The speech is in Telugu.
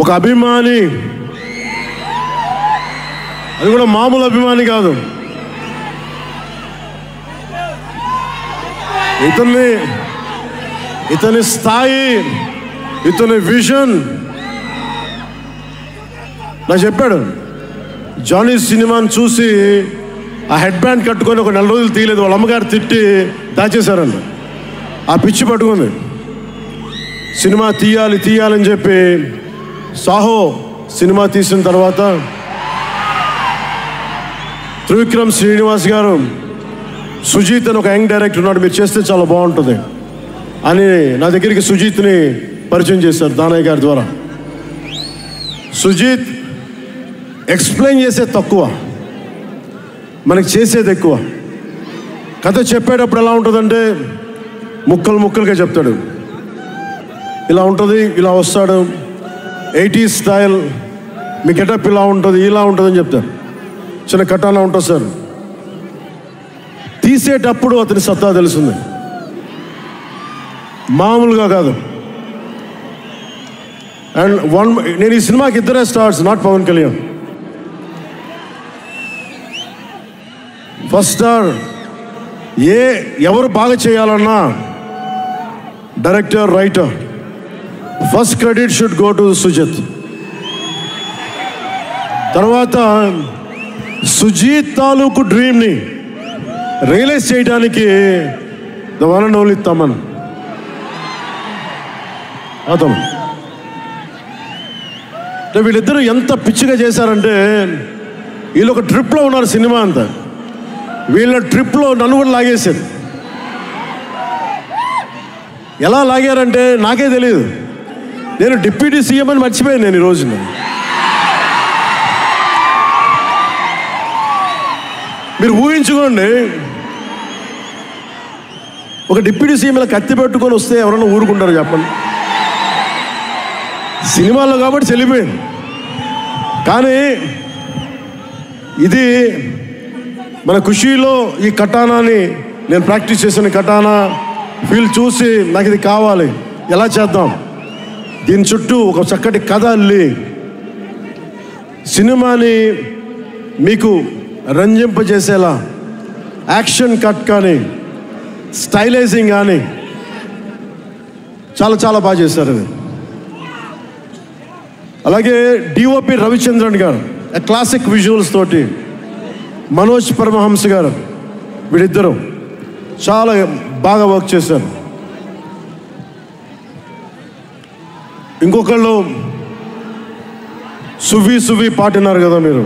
ఒక అభిమాని, అది కూడా మామూలు అభిమాని కాదు. ఇతని స్థాయి, ఇతని విజన్ నాకు చెప్పాడు. జానీ సినిమాని చూసి ఆ హెడ్ బ్యాండ్ కట్టుకొని ఒక 4 రోజులు తీయలేదు. వాళ్ళ అమ్మగారు తిట్టి దాచేశారంట. ఆ పిచ్చి పట్టుకుంది. సినిమా తీయాలని చెప్పి సాహో సినిమా తీసిన తర్వాత త్రివిక్రమ్ శ్రీనివాస్ గారు, సుజీత్ అని ఒక యంగ్ డైరెక్టర్ ఉన్నాడు, మీరు చేస్తే చాలా బాగుంటుంది అని నా దగ్గరికి సుజీత్ని పరిచయం చేశారు దానయ్య గారి ద్వారా. సుజీత్ ఎక్స్ప్లెయిన్ చేసేది తక్కువ, మనకి చేసేది ఎక్కువ. కథ చెప్పేటప్పుడు ఎలా ఉంటుందంటే ముక్కలుగా చెప్తాడు. ఇలా ఉంటుంది, ఇలా వస్తాడు, 80s స్టైల్, మీ గెటప్ ఇలా ఉంటుంది, ఇలా ఉంటుందని చెప్తారు. చిన్న కటానా ఉంటుంది సార్. తీసేటప్పుడు అతని సత్తా తెలుస్తుంది, మామూలుగా కాదు. అండ్ నేను ఈ సినిమాకి ఇద్దరే stars, not Pawan Kalyan. First star ఎవరు బాగా చేయాలన్నా director, writer, first credit should go to Sujith. తర్వాత సుజీత్ తాలూకు డ్రీమ్ని రియలైజ్ చేయడానికి the one and only Thaman. వీళ్ళిద్దరూ ఎంత పిచ్చిగా చేశారంటే, వీళ్ళు ఒక ట్రిప్లో ఉన్నారు సినిమా అంతా. వీళ్ళ ట్రిప్లో నన్ను కూడా లాగేశారు. ఎలా లాగారంటే నాకే తెలియదు. నేను డిప్యూటీ సీఎం అని మర్చిపోయాను నేను ఈరోజు. మీరు ఊహించుకోండి, ఒక డిప్యూటీ సీఎం ఇలా కత్తి పెట్టుకొని వస్తే ఎవరైనా ఊరుకుంటారు చెప్పండి? సినిమాలో కాబట్టి చెల్లిపోయింది. కానీ ఇది మన ఖుషీలో ఈ కటానాని నేను ప్రాక్టీస్ చేసిన కటానా ఫీల్ చూసి నాకు ఇది కావాలి, ఎలా చేద్దాం, దీని చుట్టూ ఒక చక్కటి కథ అల్లి సినిమాని మీకు రంజింపజేసేలా యాక్షన్ కట్ కానీ స్టైలైజింగ్ కానీ చాలా చాలా బాగా చేశారు అది. అలాగే డిఓపి రవిచంద్రన్ గారు క్లాసిక్ విజువల్స్ తోటి, మనోజ్ పరమహంస గారు, వీళ్ళిద్దరూ చాలా బాగా వర్క్ చేశారు. ఇంకొకళ్ళు సువి పాటినారు కదా మీరు.